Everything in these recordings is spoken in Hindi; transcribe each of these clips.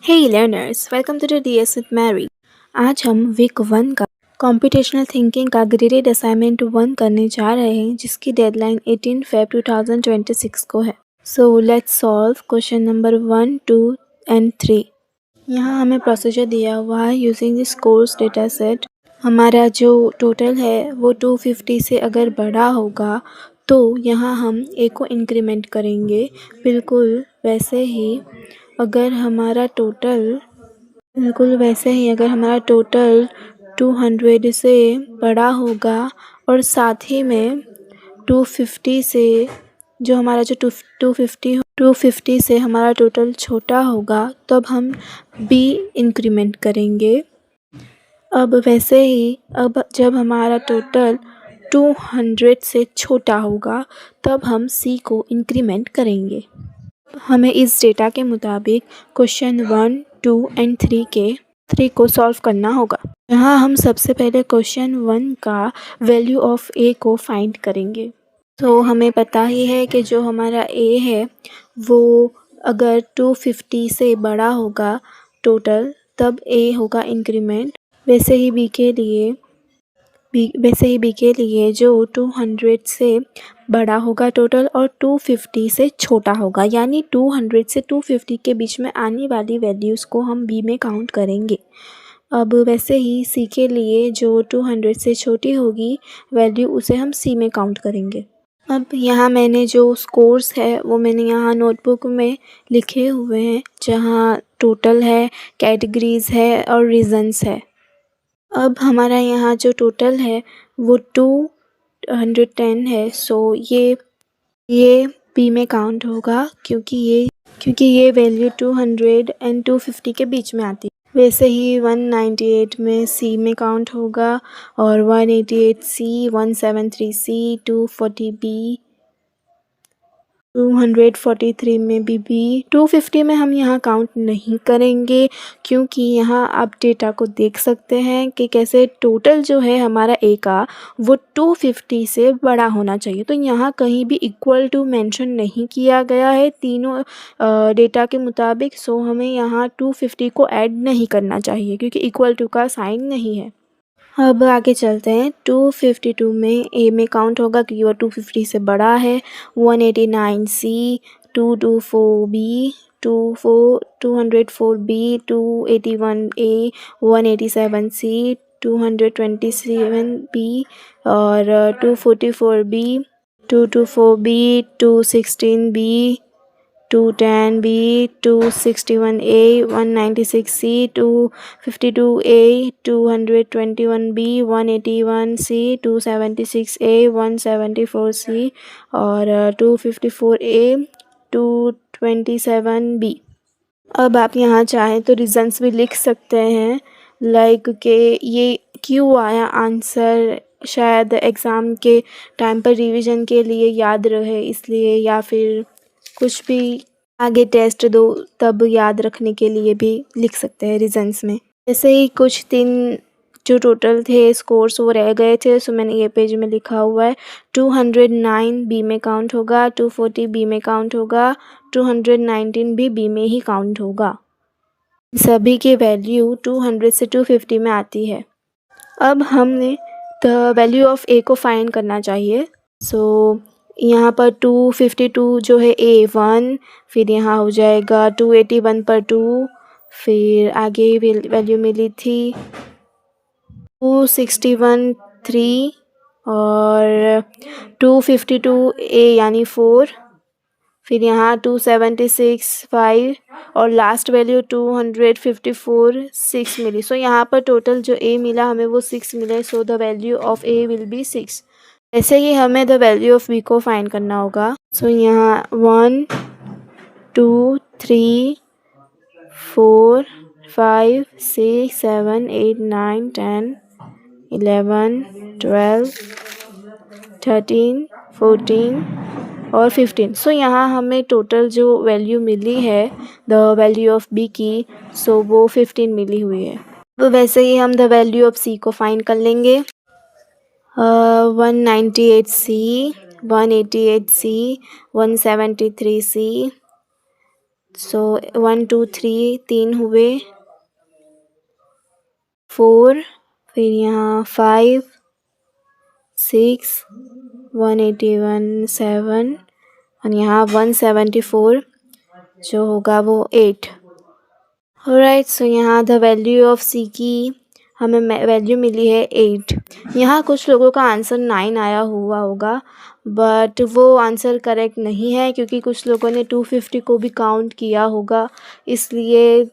Hey learners, welcome to the DS with Mary। आज हम वीक 1 का कॉम्पिटिशनल थिंकिंग का ग्रेडेड असाइनमेंट 1 करने जा रहे हैं जिसकी डेडलाइन 18 फेब 2026 को है। So let's solve question number 1, 2 and 3। यहाँ हमें प्रोसीजर दिया हुआ है using this course data set. हमारा जो टोटल है वो 250 से अगर बड़ा होगा तो यहाँ हम ए को इंक्रीमेंट करेंगे। बिल्कुल वैसे ही अगर हमारा टोटल 200 से बड़ा होगा और साथ ही में 250 से जो हमारा जो 250 से हमारा टोटल छोटा होगा तब हम बी इंक्रीमेंट करेंगे। अब वैसे ही अब जब हमारा टोटल 200 से छोटा होगा तब हम सी को इंक्रीमेंट करेंगे। हमें इस डेटा के मुताबिक क्वेश्चन 1, 2 एंड 3 को सॉल्व करना होगा। यहाँ हम सबसे पहले क्वेश्चन 1 का वैल्यू ऑफ ए को फाइंड करेंगे। तो हमें पता ही है कि जो हमारा ए है वो अगर 250 से बड़ा होगा टोटल तब ए होगा इंक्रीमेंट। वैसे ही बी के लिए जो 200 से बड़ा होगा टोटल और 250 से छोटा होगा, यानी 200 से 250 के बीच में आने वाली वैल्यूज़ को हम बी में काउंट करेंगे। अब वैसे ही सी के लिए जो 200 से छोटी होगी वैल्यू उसे हम सी में काउंट करेंगे। अब यहाँ मैंने जो स्कोर्स है वो मैंने यहाँ नोटबुक में लिखे हुए हैं, जहाँ टोटल है, कैटेगरीज़ है और रीजन्स है। अब हमारा यहाँ जो टोटल है वो 210 है, सो ये बी में काउंट होगा क्योंकि ये वैल्यू 200 एंड 250 के बीच में आती है। वैसे ही 198 में सी में काउंट होगा और 188 सी, 173 सी, 240 बी, 243 में बी। 250 में हम यहाँ काउंट नहीं करेंगे क्योंकि यहाँ आप डेटा को देख सकते हैं कि कैसे टोटल जो है हमारा ए का वो 250 से बड़ा होना चाहिए। तो यहाँ कहीं भी इक्वल टू मेंशन नहीं किया गया है तीनों डेटा के मुताबिक, सो हमें यहाँ 250 को ऐड नहीं करना चाहिए क्योंकि इक्वल टू का साइन नहीं है। अब आगे चलते हैं। 252 में ए में काउंट होगा क्योंकि वह 250 से बड़ा है। 189 सी, 224 बी, 204 बी, 281 ए, 187 सी, 227 बी और 244 बी, 224 बी, 216 बी, 210 बी, 261 ए, 196 सी, 252 ए, 221 बी, 181 सी, 276 ए, 174 सी और 254 ए, 227 बी। अब आप यहाँ चाहें तो रीजन्स भी लिख सकते हैं, लाइक कि ये क्यों आया आंसर, शायद एग्ज़ाम के टाइम पर रिवीजन के लिए याद रहे इसलिए, या फिर कुछ भी आगे टेस्ट दो तब याद रखने के लिए भी लिख सकते हैं रीजन्स में। ऐसे ही कुछ 3 जो टोटल थे स्कोर्स वो रह गए थे, सो मैंने ये पेज में लिखा हुआ है। 209 बी में काउंट होगा, 240 बी में काउंट होगा, 219 भी बी में ही काउंट होगा। सभी की वैल्यू 200 से 250 में आती है। अब हमने द वैल्यू ऑफ ए को फाइंड करना चाहिए। सो यहाँ पर 252 जो है ए 1, फिर यहाँ हो जाएगा 281 पर 2, फिर आगे वैल्यू मिली थी 261 3 और 252 ए यानी 4, फिर यहाँ 276 5 और लास्ट वैल्यू 254 6 मिली। सो यहाँ पर टोटल जो ए मिला हमें वो 6 मिले, so the value of A will be 6। ऐसे ही हमें द वैल्यू ऑफ बी को फाइंड करना होगा। सो यहाँ 1 2 3 4 5 6 7 8 9 10 11 12 13 14 और 15। सो यहाँ हमें टोटल जो वैल्यू मिली है द वैल्यू ऑफ बी की, सो वो 15 मिली हुई है। तो वैसे ही हम द वैल्यू ऑफ सी को फाइंड कर लेंगे। 198 सी, 188 सी, 173 सी, सो 1 2 3 3 हुए, 4, फिर यहाँ 5 6 181 7 और यहाँ 174 जो होगा वो 8। ऑलराइट, सो यहाँ द वैल्यू ऑफ सी की हमें वैल्यू मिली है 8। यहाँ कुछ लोगों का आंसर 9 आया हुआ होगा, बट वो आंसर करेक्ट नहीं है क्योंकि कुछ लोगों ने 250 को भी काउंट किया होगा, इसलिए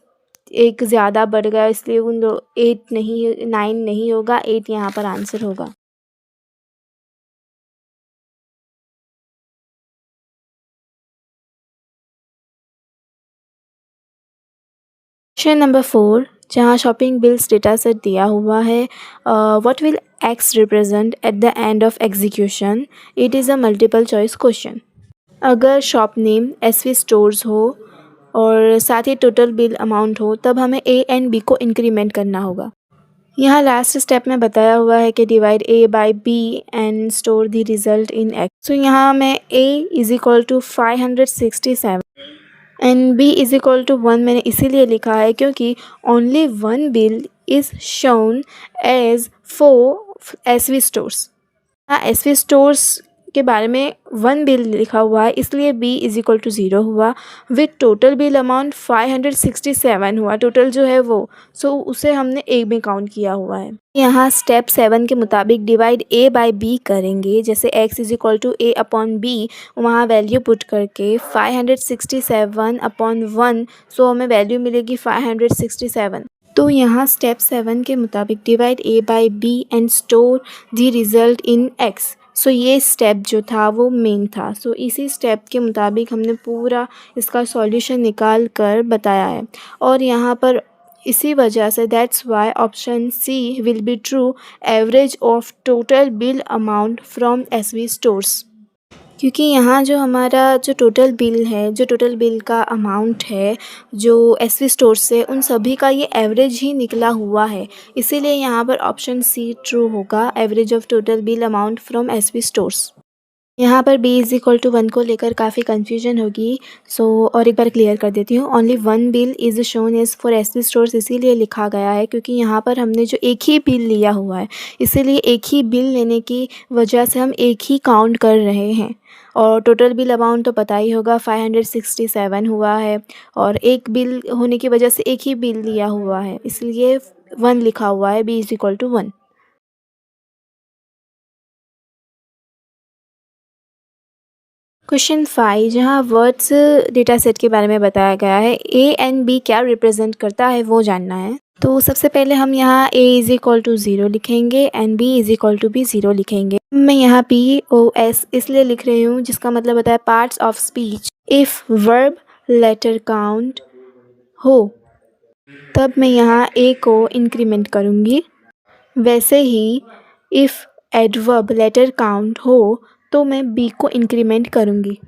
एक ज़्यादा बढ़ गया, इसलिए उन लोग 8 नहीं 9 नहीं होगा, 8 यहाँ पर आंसर होगा। क्वेश्चन नंबर 4, जहाँ शॉपिंग बिल्स डेटा सेट दिया हुआ है, what will x represent eight the end of execution? It is a multiple choice question. अगर शॉप नेम एसवी स्टोर्स हो और साथ ही टोटल बिल अमाउंट हो, तब हमें ए एंड बी को इंक्रीमेंट करना होगा। यहाँ लास्ट स्टेप में बताया हुआ है कि divide A by B and store the result in X. So यहाँ मैं A is equal to 567 and B is equal to 1 मैंने इसीलिए लिखा है क्योंकि only one bill is shown as 4 SV stores. हाँ, एसवी स्टोर्स के बारे में 1 बिल लिखा हुआ है, इसलिए b इज इक्वल टू 0 हुआ। विथ टोटल बिल अमाउंट 567 हुआ, टोटल जो है वो, सो उसे हमने ए में काउंट किया हुआ है। यहाँ स्टेप 7 के मुताबिक डिवाइड a बाई b करेंगे, जैसे x is equal to a upon B, वहाँ वैल्यू पुट करके 567 अपॉन 1, सो हमें वैल्यू मिलेगी 567। तो यहाँ स्टेप 7 के मुताबिक divide a by b and store the result in x। सो ये स्टेप जो था वो मेन था, सो इसी स्टेप के मुताबिक हमने पूरा इसका सॉल्यूशन निकाल कर बताया है। और यहाँ पर इसी वजह से that's why option C will be true, average of total bill amount from SV stores. क्योंकि यहाँ जो हमारा जो टोटल बिल है, जो टोटल बिल का अमाउंट है जो एसवी स्टोर्स से, उन सभी का ये एवरेज ही निकला हुआ है, इसीलिए यहाँ पर ऑप्शन सी ट्रू होगा, average of total bill amount from SV stores. यहाँ पर b इज़ इक्वल टू 1 को लेकर काफ़ी कन्फ्यूजन होगी, सो और एक बार क्लियर कर देती हूँ। Only one bill is shown as for SV stores इसीलिए लिखा गया है क्योंकि यहाँ पर हमने जो एक ही बिल लिया हुआ है, इसीलिए एक ही बिल लेने की वजह से हम एक ही काउंट कर रहे हैं। और टोटल बिल अमाउंट तो पता ही होगा 567 हुआ है, और एक बिल होने की वजह से एक ही बिल लिया हुआ है, इसलिए 1 लिखा हुआ है, b is equal to 1। Question 5, जहाँ वर्ड्स डेटा सेट के बारे में बताया गया है, ए एंड बी क्या रिप्रेजेंट करता है वो जानना है। तो सबसे पहले हम यहाँ a इज़ इक्वल टू 0 लिखेंगे and b is equal to भी 0 लिखेंगे। मैं यहाँ POS इसलिए लिख रही हूँ जिसका मतलब होता है parts of speech. If verb letter count हो तब मैं यहाँ a को इंक्रीमेंट करूँगी, वैसे ही इफ़ एडवर्ब लेटर काउंट हो तो मैं b को इंक्रीमेंट करूँगी।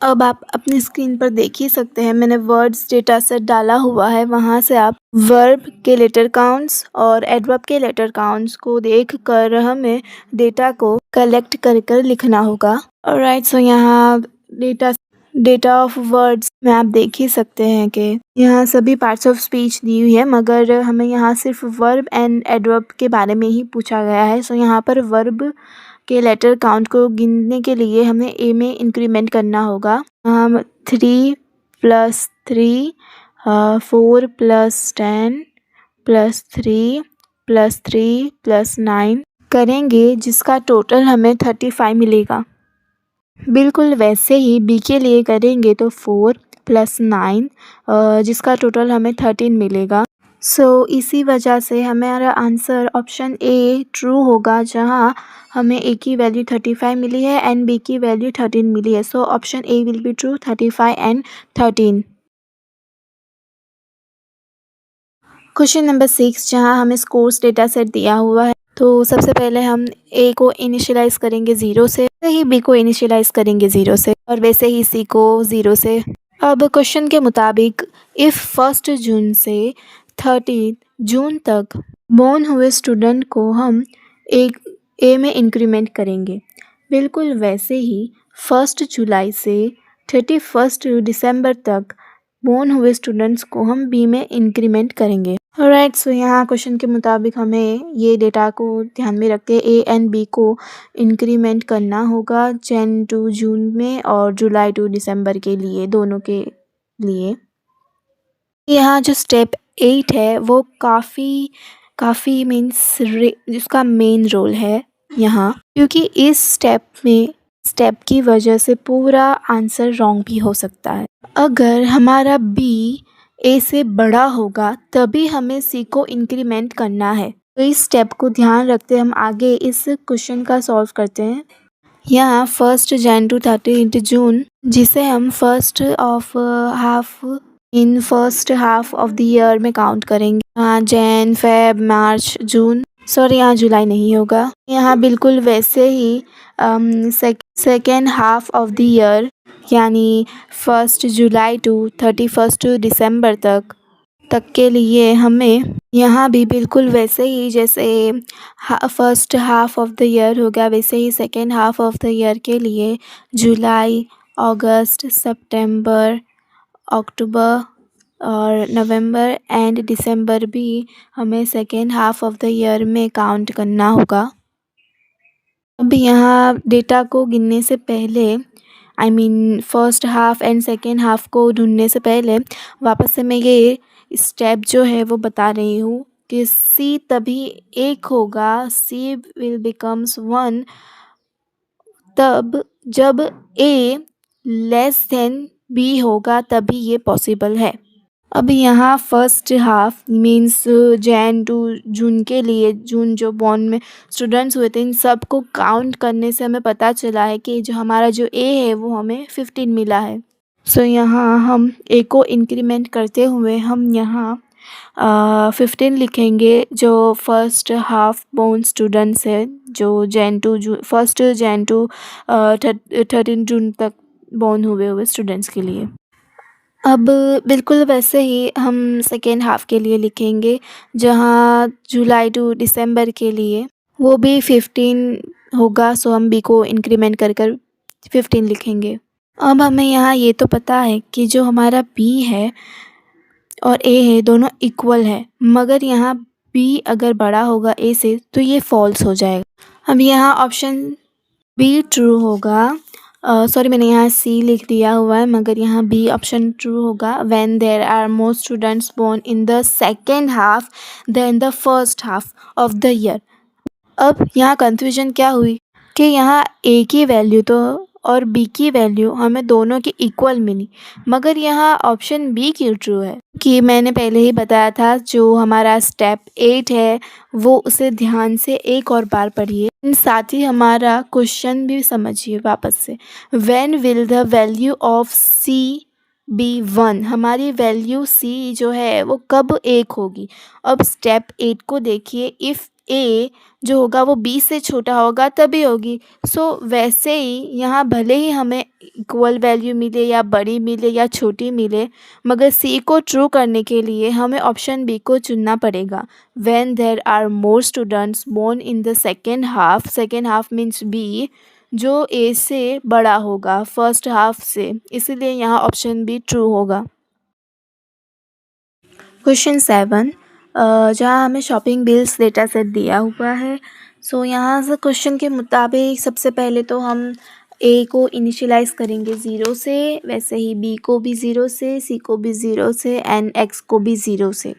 अब आप अपनी स्क्रीन पर देख ही सकते हैं, मैंने वर्ड्स डेटा सेट डाला हुआ है, वहाँ से आप वर्ब के लेटर काउंट्स और एडवर्ब के लेटर काउंट्स को देख कर हमें डेटा को कलेक्ट कर कर लिखना होगा। ऑलराइट, सो यहाँ डेटा ऑफ वर्ड्स में आप देख ही सकते हैं कि यहाँ सभी पार्ट्स ऑफ स्पीच दी हुई है, मगर हमें यहाँ सिर्फ वर्ब एंड एडवर्ब के बारे में ही पूछा गया है। सो यहाँ पर वर्ब के लेटर काउंट को गिनने के लिए हमें ए में इंक्रीमेंट करना होगा। हम 3 + 3 4 + 10 + 3 + 3 + 9 करेंगे, जिसका टोटल हमें 35 मिलेगा। बिल्कुल वैसे ही बी के लिए करेंगे तो 4 + 9 जिसका टोटल हमें 13 मिलेगा। सो इसी वजह से हमारा आंसर ऑप्शन ए ट्रू होगा, जहाँ हमें ए की वैल्यू 35 मिली है एंड बी की वैल्यू 13 मिली है। So option A will be true, 35 and 13। Question number 6, जहाँ हमें स्कोर्स डेटा सेट दिया हुआ है, तो सबसे पहले हम ए को इनिशियलाइज़ करेंगे 0 से, वैसे ही बी को इनिशियलाइज़ करेंगे 0 से, और वैसे ही सी को 0 से। अब क्वेश्चन के मुताबिक इफ़ 1 जून से 30 जून तक बोर्न हुए स्टूडेंट को हम एक ए में इंक्रीमेंट करेंगे, बिल्कुल वैसे ही 1 जुलाई से 31 दिसंबर तक बोर्न हुए स्टूडेंट्स को हम बी में इंक्रीमेंट करेंगे। ऑलराइट, सो यहाँ क्वेश्चन के मुताबिक हमें ये डेटा को ध्यान में रख के ए एंड बी को इंक्रीमेंट करना होगा जन टू जून में और जुलाई टू दिसंबर के लिए, दोनों के लिए। यहाँ जो स्टेप 8 है वो काफ़ी मीन्स जिसका मेन रोल है यहाँ, क्योंकि इस स्टेप की वजह से पूरा आंसर रॉन्ग भी हो सकता है। अगर हमारा बी ए से बड़ा होगा तभी हमें सी को इंक्रीमेंट करना है। तो इस स्टेप को ध्यान रखते हम आगे इस क्वेश्चन का सॉल्व करते हैं। यहाँ 1 जन टू 30 जून, जिसे हम first half of the year में काउंट करेंगे। यहाँ Jan, Feb, March, June, sorry यहाँ जुलाई नहीं होगा। यहाँ बिल्कुल वैसे ही second half of the year यानी 1 जुलाई टू 31 दिसंबर तक के लिए हमें यहाँ भी बिल्कुल वैसे ही जैसे first half of the year होगा वैसे ही second half of the year के लिए जुलाई, अगस्त, सितंबर, अक्टूबर और नवंबर एंड दिसंबर भी हमें second half of the year में काउंट करना होगा। अब यहाँ डेटा को गिनने से पहले first half and second half को ढूंढने से पहले वापस से मैं ये स्टेप जो है वो बता रही हूँ कि सी तभी एक होगा, सी विल बिकम्स 1 तब जब ए लेस देन बी होगा, तभी ये पॉसिबल है। अब यहाँ first half means Jan to June के लिए, जून जो बॉर्न में स्टूडेंट्स हुए थे इन सब को काउंट करने से हमें पता चला है कि जो हमारा जो ए है वो हमें 15 मिला है। सो यहाँ हम ए को इंक्रीमेंट करते हुए हम यहाँ 15 लिखेंगे जो फर्स्ट हाफ बॉर्न स्टूडेंट्स है, जो फर्स्ट जैन टू 13 जून तक बॉर्न हुए स्टूडेंट्स के लिए। अब बिल्कुल वैसे ही हम सेकेंड हाफ के लिए लिखेंगे, जहाँ जुलाई टू दिसंबर के लिए वो भी 15 होगा, सो हम बी को इंक्रीमेंट कर 15 लिखेंगे। अब हमें यहाँ ये तो पता है कि जो हमारा बी है और ए है दोनों इक्वल है, मगर यहाँ बी अगर बड़ा होगा ए से तो ये फॉल्स हो जाएगा। अब यहाँ ऑप्शन बी ट्रू होगा, सॉरी मैंने यहाँ सी लिख दिया हुआ है मगर यहाँ बी ऑप्शन ट्रू होगा। When there are more students born in the second half than the first half of the year. अब यहाँ कन्फ्यूजन क्या हुई कि यहाँ ए की वैल्यू तो और बी की वैल्यू हमें दोनों की इक्वल मिली, मगर यहाँ ऑप्शन बी क्यों ट्रू है कि मैंने पहले ही बताया था जो हमारा स्टेप 8 है वो उसे ध्यान से एक और बार पढ़िए, साथ ही हमारा क्वेश्चन भी समझिए वापस से। When will the value of C be 1, हमारी वैल्यू सी जो है वो कब 1 होगी। अब स्टेप 8 को देखिए, इफ़ ए जो होगा वो बी से छोटा होगा तभी होगी। सो वैसे ही यहाँ भले ही हमें इक्वल वैल्यू मिले या बड़ी मिले या छोटी मिले, मगर सी को ट्रू करने के लिए हमें ऑप्शन बी को चुनना पड़ेगा। When there are more students born in the second half means B जो ए से बड़ा होगा फर्स्ट हाफ से, इसलिए यहाँ ऑप्शन बी ट्रू होगा। क्वेश्चन 7, जहाँ हमें शॉपिंग बिल्स डेटा सेट दिया हुआ है। सो यहाँ से क्वेश्चन के मुताबिक सबसे पहले तो हम ए को इनिशियलाइज़ करेंगे 0 से, वैसे ही बी को भी 0 से, सी को भी 0 से एंड एक्स को भी 0 से।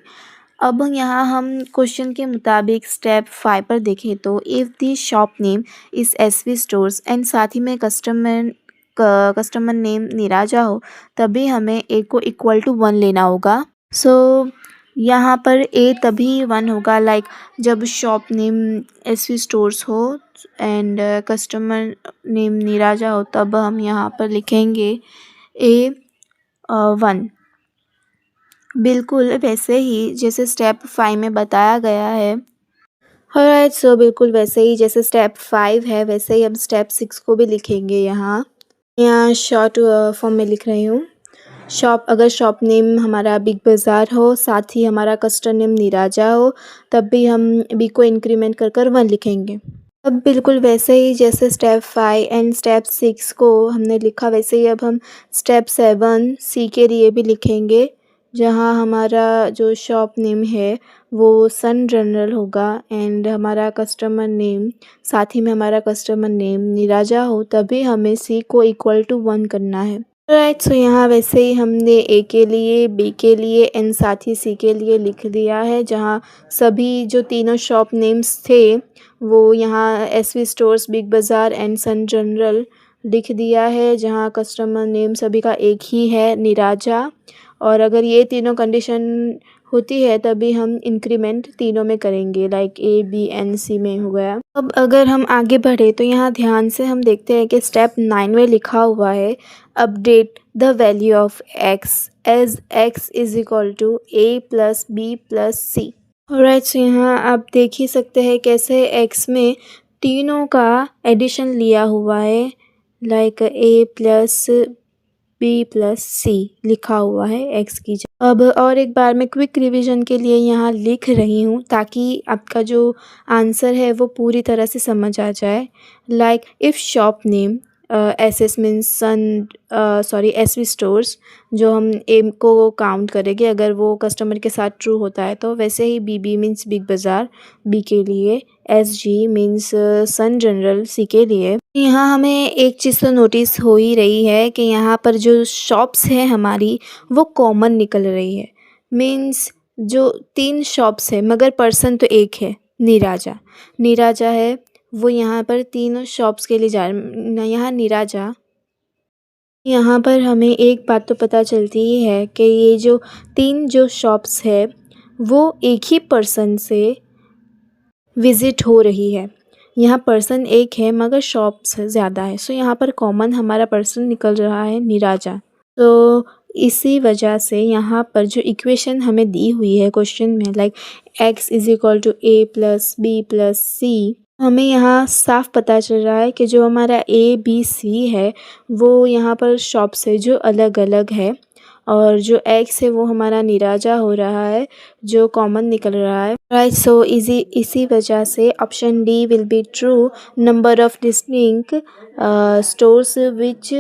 अब यहाँ हम क्वेश्चन के मुताबिक स्टेप 5 पर देखें तो if the shop name is SV stores and साथ ही में कस्टमर नेम निराजा हो, तभी हमें ए को इक्वल टू 1 लेना होगा। सो यहाँ पर ए तभी 1 होगा लाइक जब शॉप नेम SV स्टोर्स हो एंड कस्टमर नेम निराजा हो, तब हम यहाँ पर लिखेंगे ए 1, बिल्कुल वैसे ही जैसे स्टेप 5 में बताया गया है। ऑलराइट, सो बिल्कुल वैसे ही जैसे स्टेप 5 है वैसे ही हम स्टेप 6 को भी लिखेंगे। यहाँ शॉर्ट फॉर्म में लिख रही हूँ। अगर शॉप नेम हमारा बिग बाज़ार हो, साथ ही हमारा कस्टमर नेम निराजा हो, तब भी हम बी को इंक्रीमेंट कर 1 लिखेंगे। अब बिल्कुल वैसे ही जैसे स्टेप 5 एंड स्टेप 6 को हमने लिखा, वैसे ही अब हम स्टेप 7 सी के लिए भी लिखेंगे, जहाँ हमारा जो शॉप नेम है वो सन जनरल होगा एंड हमारा कस्टमर नेम, साथ ही में हमारा कस्टमर नेम निराजा हो, तभी हमें सी को इक्वल टू 1 करना है। राइट, सो यहाँ वैसे ही हमने ए के लिए, बी के लिए एंड साथ ही सी के लिए लिख दिया है, जहाँ सभी जो तीनों शॉप नेम्स थे वो यहाँ एसवी स्टोर्स, बिग बाज़ार एंड सन जनरल लिख दिया है, जहाँ कस्टमर नेम सभी का एक ही है, निराजा। और अगर ये तीनों कंडीशन होती है तभी हम इंक्रीमेंट तीनों में करेंगे, लाइक ए बी एंड सी में हो गया। अब अगर हम आगे बढ़े तो यहाँ ध्यान से हम देखते हैं कि स्टेप 9 में लिखा हुआ है, update the value of x as x is equal to a plus B plus C. Right, so यहाँ आप देख ही सकते हैं कैसे x में तीनों का एडिशन लिया हुआ है, like a plus B plus C लिखा हुआ है x की जगह। अब और एक बार मैं क्विक रिवीजन के लिए यहाँ लिख रही हूँ ताकि आपका जो आंसर है वो पूरी तरह से समझ आ जाए। Like if shop name S S means S V stores, जो हम एम को काउंट करेंगे अगर वो कस्टमर के साथ ट्रू होता है तो। वैसे ही बी बी मीन्स बिग बाज़ार बी के लिए, एस जी मीन्स सन जनरल सी के लिए। यहाँ हमें एक चीज़ तो नोटिस हो ही रही है कि यहाँ पर जो शॉप्स हैं हमारी वो कॉमन निकल रही है। मीन्स जो 3 शॉप्स है मगर पर्सन तो एक है, निराजा। निराजा है वो यहाँ पर तीनों शॉप्स के लिए यहाँ निराजा। यहाँ पर हमें एक बात तो पता चलती ही है कि ये जो 3 जो शॉप्स है वो एक ही पर्सन से विज़िट हो रही है। यहाँ पर्सन एक है मगर शॉप्स ज़्यादा है, सो यहाँ पर कॉमन हमारा पर्सन निकल रहा है, निराजा। तो इसी वजह से यहाँ पर जो इक्वेशन हमें दी हुई है क्वेश्चन में, like x is equal to a plus B plus C, हमें यहाँ साफ पता चल रहा है कि जो हमारा ए बी सी है वो यहाँ पर शॉप्स है जो अलग अलग है, और जो x है वो हमारा निराजा हो रहा है जो कॉमन निकल रहा है। राइट, सो इसी वजह से option D will be true, number of distinct stores which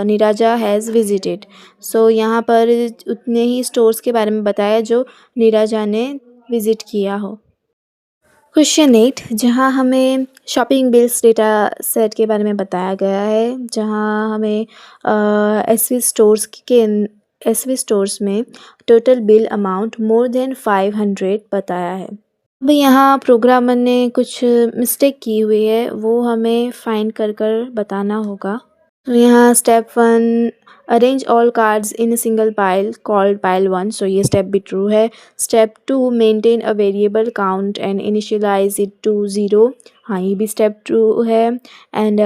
Niraja has visited. So यहाँ पर उतने ही स्टोर्स के बारे में बताया जो निराजा ने विज़िट किया हो। क्वेश्चन 8, जहाँ हमें शॉपिंग बिल्स डेटा सेट के बारे में बताया गया है, जहाँ हमें एस वी स्टोर्स में total bill amount more than 500 बताया है। अब यहाँ प्रोग्रामर ने कुछ मिस्टेक की हुई है, वो हमें फाइंड कर बताना होगा। तो यहाँ step 1, arrange all cards in a single pile called pile 1, so ये स्टेप भी ट्रू है। Step 2, maintain a variable count and initialize it to 0, हाँ ये भी स्टेप ट्रू है। And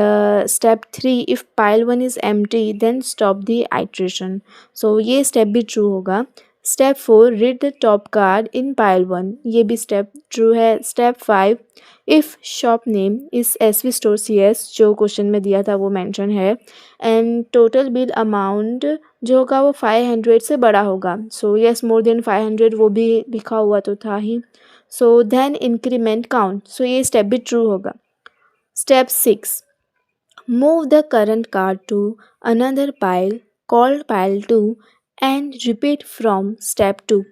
step 3, if pile 1 is empty then stop the iteration, so ये स्टेप भी ट्रू होगा। Step 4, read the top card in pile 1, ये भी स्टेप ट्रू है। Step 5, if shop name is S V store C S, जो क्वेश्चन में दिया था वो मेंशन है, एंड टोटल बिल अमाउंट जो होगा वो 500 से बड़ा होगा, सो यस मोर देन 500 वो भी लिखा हुआ तो था ही। So then increment count, so ये स्टेप भी ट्रू होगा। Step 6, move the current card to another pile called pile 2 and repeat from step 2,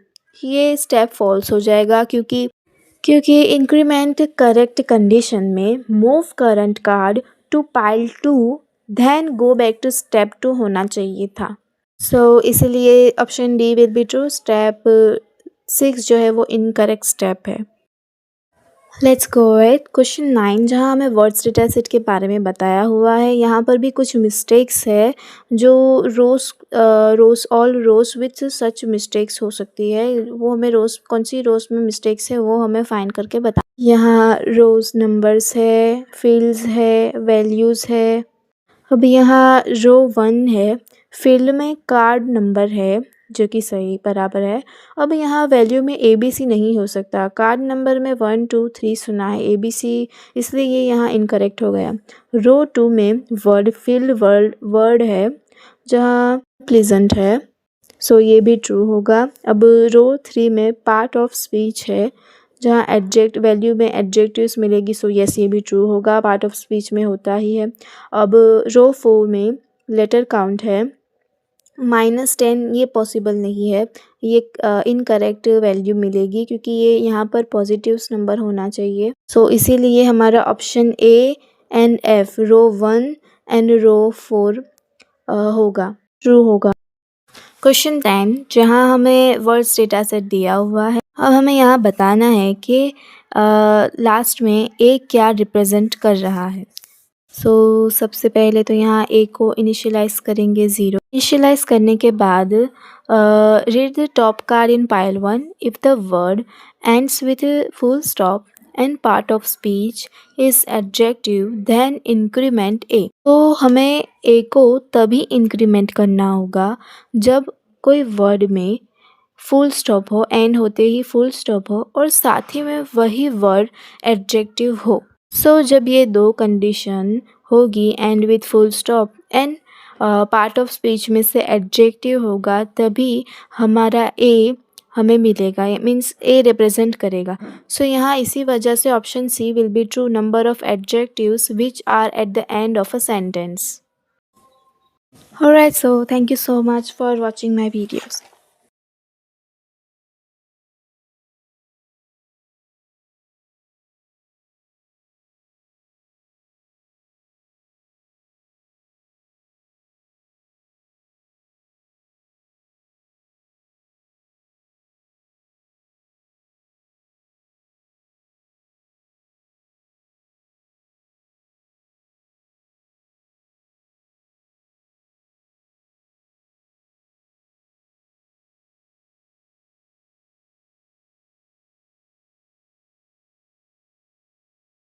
ये स्टेप फॉल्स हो जाएगा क्योंकि इंक्रीमेंट करेक्ट कंडीशन में move current card to pile 2 then go back to step 2 होना चाहिए था, सो इसलिए option D will be true. Step 6 जो है वो इनकरेक्ट स्टेप है। लेट्स गो एट क्वेश्चन 9, जहाँ हमें वर्ड्स डेटा सेट के बारे में बताया हुआ है। यहाँ पर भी कुछ मिस्टेक्स है जो all rows with such mistakes हो सकती है, वो हमें रोज कौन सी रोज में मिस्टेक्स है वो हमें फाइंड करके बता। यहाँ रोज नंबर्स है, फील्ड्स है, वैल्यूज़ है। अब यहाँ रो 1 है, फील्ड में कार्ड नंबर है जो कि सही बराबर है। अब यहाँ वैल्यू में ए बी सी नहीं हो सकता, कार्ड नंबर में 1 2 3 सुना है, ए बी सी, इसलिए ये यहाँ इनकरेक्ट हो गया। रो 2 में वर्ड फील्ड वर्ड है जहाँ प्लेजेंट है, सो ये भी ट्रू होगा। अब रो 3 में पार्ट ऑफ स्पीच है जहाँ एडजेक्ट वैल्यू में एडजेक्टिव्स मिलेगी, सो यस ये भी ट्रू होगा, पार्ट ऑफ स्पीच में होता ही है। अब रो 4 में लेटर काउंट है -10, ये पॉसिबल नहीं है, ये इनकरेक्ट वैल्यू मिलेगी क्योंकि ये यहाँ पर पॉजिटिव्स नंबर होना चाहिए। सो इसीलिए हमारा option A and F row 1 and row 4 होगा, ट्रू होगा। क्वेश्चन 10, जहाँ हमें वर्ड्स डेटा सेट दिया हुआ है। अब हमें यहाँ बताना है कि लास्ट में ए क्या रिप्रेजेंट कर रहा है। सो सबसे पहले तो यहाँ ए को इनिशियलाइज करेंगे 0। इनिशियलाइज करने के बाद read the top card in pile 1 if the word ends with full stop and part of speech is adjective then increment A. तो हमें ए को तभी इंक्रीमेंट करना होगा जब कोई वर्ड में फुल स्टॉप हो, एंड होते ही फुल स्टॉप हो और साथ ही में वही वर्ड एडजेक्टिव हो। सो जब ये दो कंडीशन होगी, and with full stop and part of speech में से एडजेक्टिव होगा, तभी हमारा ए हमें मिलेगा, मीन्स ए रिप्रेजेंट करेगा। सो यहाँ इसी वजह से option C will be true, number of adjectives which are at the end of a sentence. Alright, so thank you so much for watching my videos.